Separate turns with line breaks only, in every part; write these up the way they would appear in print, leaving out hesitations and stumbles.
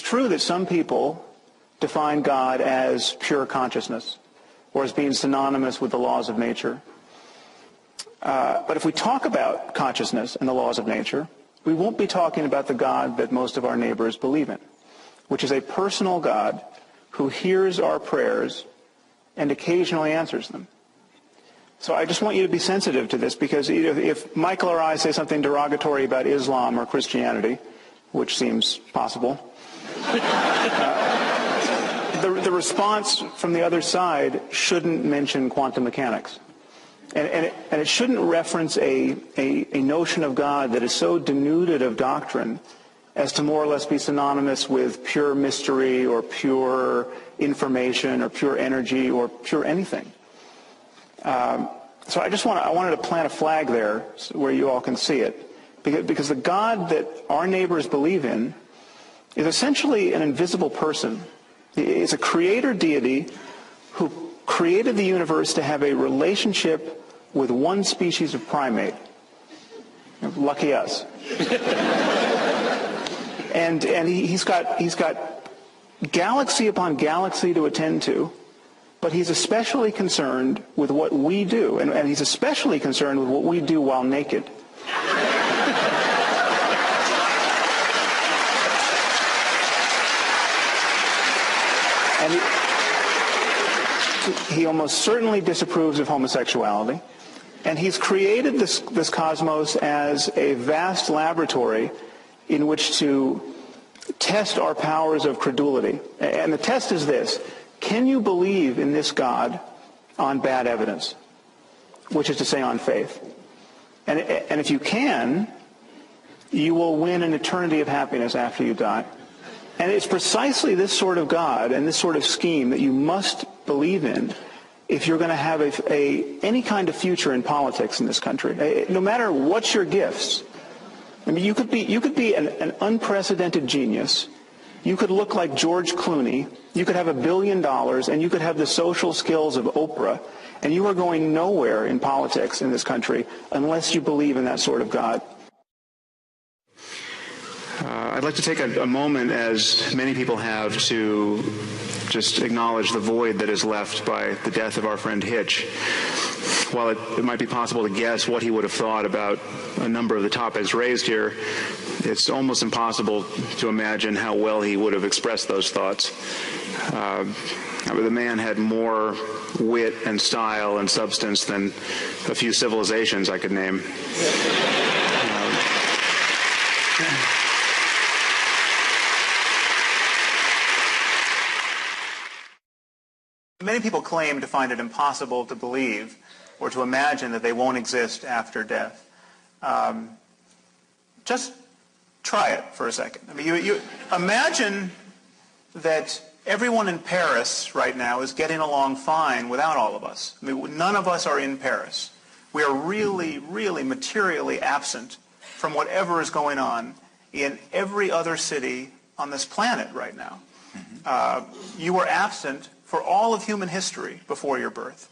true that some people define God as pure consciousness or as being synonymous with the laws of nature. But if we talk about consciousness and the laws of nature, we won't be talking about the God that most of our neighbors believe in, which is a personal God who hears our prayers and occasionally answers them. So I just want you to be sensitive to this, because if Michael or I say something derogatory about Islam or Christianity, which seems possible, the response from the other side shouldn't mention quantum mechanics. And it shouldn't reference a notion of God that is so denuded of doctrine as to more or less be synonymous with pure mystery or pure information or pure energy or pure anything. So I wanted to plant a flag there where you all can see it, because the God that our neighbors believe in is essentially an invisible person. It's a creator deity who created the universe to have a relationship with one species of primate. Lucky us. and he's got galaxy upon galaxy to attend to, but he's especially concerned with what we do, and he's especially concerned with what we do while naked. And he almost certainly disapproves of homosexuality. And he's created this cosmos as a vast laboratory in which to test our powers of credulity. And the test is this: can you believe in this God on bad evidence, which is to say on faith? And if you can, you will win an eternity of happiness after you die. And it's precisely this sort of God and this sort of scheme that you must believe in if you're going to have any kind of future in politics in this country. No matter what your gifts. I mean, you could be an unprecedented genius. You could look like George Clooney. You could have $1 billion, and you could have the social skills of Oprah, and you are going nowhere in politics in this country unless you believe in that sort of God. I'd like to take a moment, as many people have, to just acknowledge the void that is left by the death of our friend Hitch. While it might be possible to guess what he would have thought about a number of the topics raised here, it's almost impossible to imagine how well he would have expressed those thoughts. The man had more wit and style and substance than a few civilizations I could name. Many people claim to find it impossible to believe or to imagine that they won't exist after death. Just try it for a second. I mean, you imagine that everyone in Paris right now is getting along fine without all of us. I mean, none of us are in Paris. We are really, really materially absent from whatever is going on in every other city on this planet right now. You were absent for all of human history before your birth.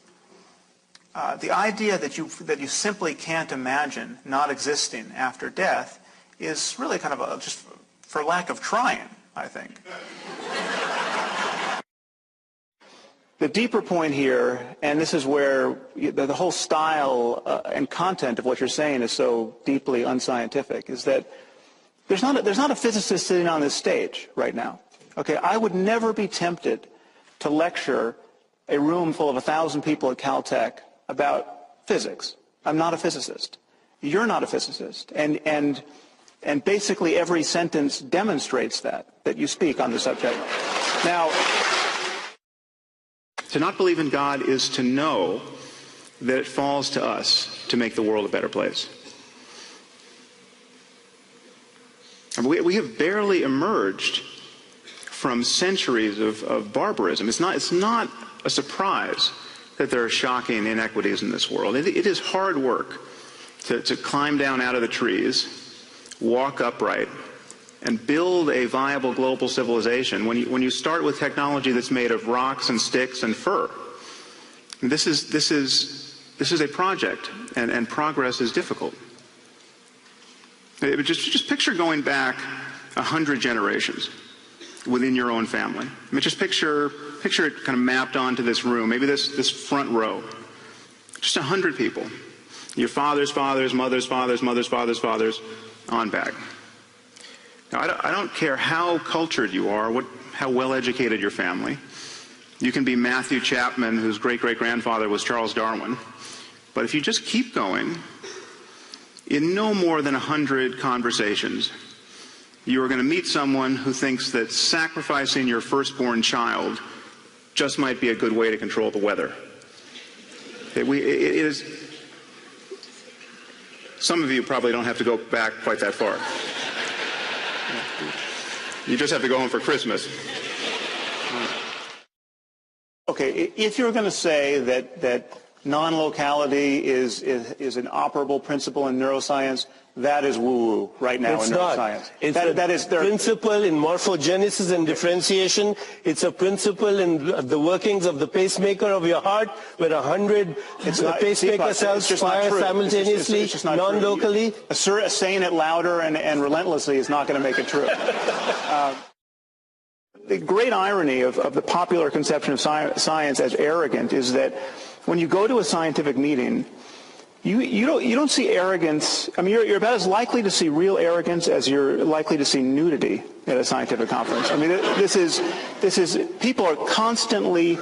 The idea that you simply can't imagine not existing after death is really kind of just for lack of trying, I think. The deeper point here, and this is where the whole style and content of what you're saying is so deeply unscientific, is that there's not a physicist sitting on this stage right now. Okay, I would never be tempted to lecture a room full of 1,000 people at Caltech about physics. I'm not a physicist. You're not a physicist. And basically every sentence demonstrates that you speak on the subject. Now, to not believe in God is to know that it falls to us to make the world a better place. And we have barely emerged from centuries of barbarism. It's not a surprise that there are shocking inequities in this world. It is hard work to climb down out of the trees, walk upright, and build a viable global civilization when you start with technology that's made of rocks and sticks and fur. This is a project, and progress is difficult. Just picture going back 100 generations. within your own family. I mean, just picture it kind of mapped onto this room, maybe this front row. Just 100 people. Your father's fathers, mother's fathers, mother's fathers' fathers, on back. Now, I don't care how cultured you are, how well-educated your family. You can be Matthew Chapman, whose great-great-grandfather was Charles Darwin. But if you just keep going, in no more than 100 conversations, you are going to meet someone who thinks that sacrificing your firstborn child just might be a good way to control the weather. It is. Some of you probably don't have to go back quite that far. You just have to go home for Christmas. Okay, if you're going to say that non-locality is an operable principle in neuroscience, that is woo-woo right now in neuroscience.
It's a principle in morphogenesis and differentiation. It's a principle in the workings of the pacemaker of your heart, where 100 pacemaker cells fire simultaneously, non-locally.
Saying it louder and relentlessly is not going to make it true. The great irony of the popular conception of science as arrogant is that when you go to a scientific meeting, you don't see arrogance. I mean, you're about as likely to see real arrogance as you're likely to see nudity at a scientific conference. I mean, this is people are constantly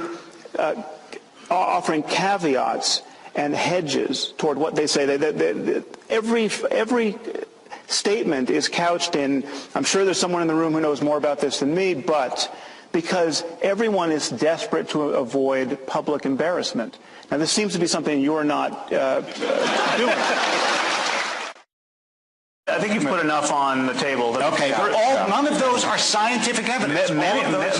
offering caveats and hedges toward what they say. Every statement is couched in, I'm sure there's someone in the room who knows more about this than me, but because everyone is desperate to avoid public embarrassment. Now, this seems to be something you're not doing. I think you've put enough on the table.
Okay, none of those are scientific evidence.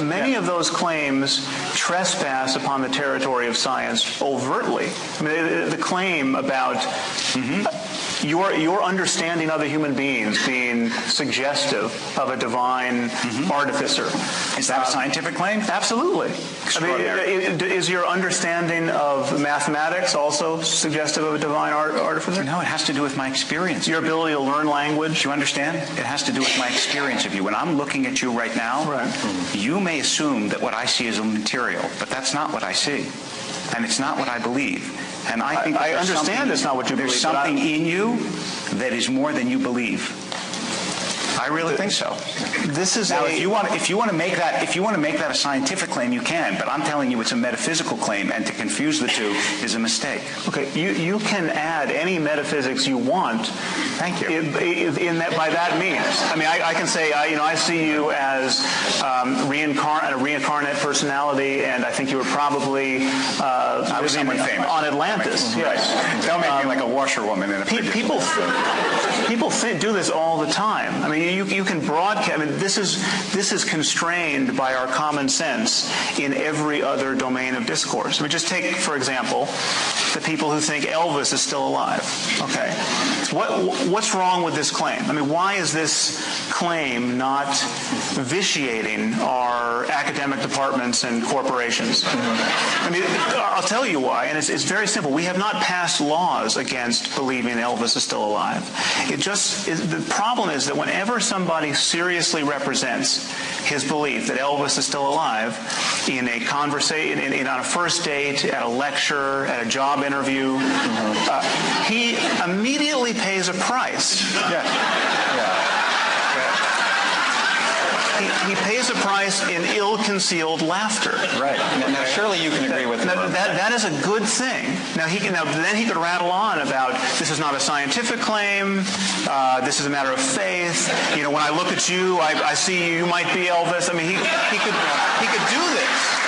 Many of those claims trespass upon the territory of science overtly. I mean, the claim about your understanding other human beings being suggestive of a divine artificer.
Is that a scientific claim?
Absolutely. I mean, is your understanding of mathematics also suggestive of a divine artificer?
No, it has to do with my experience.
Your ability to learn language?
Do you understand? It has to do with my experience of you. When I'm looking at you right now, you may assume that what I see is immaterial, but that's not what I see. And it's not what I believe. And I think
I understand it's not what you believe.
There's something in you that is more than you believe. I really think so.
This is
now, if you want to make that a scientific claim, you can. But I'm telling you, it's a metaphysical claim, and to confuse the two is a mistake.
Okay, you can add any metaphysics you want.
Thank you.
In that, by that means, I mean, I can say, I see you as a reincarnate personality, and I think you were probably
I was someone famous
on Atlantis.
Right. Yes, don't make me like a washerwoman in a
people do this all the time. I mean, you can broadcast. I mean, this is constrained by our common sense in every other domain of discourse. I mean, just take, for example, the people who think Elvis is still alive. Okay, what's wrong with this claim? I mean, why is this claim not vitiating our academic departments and corporations? I mean, I'll tell you why, and it's very simple. We have not passed laws against believing Elvis is still alive. The problem is that whenever somebody seriously represents his belief that Elvis is still alive in a conversation, on a first date, at a lecture, at a job interview, he immediately pays a price. He pays a price in ill-concealed laughter.
Right. Now, surely you can agree with
that is a good thing. Now, then he could rattle on about this is not a scientific claim. This is a matter of faith. You know, when I look at you, I see you might be Elvis. I mean, he could do this.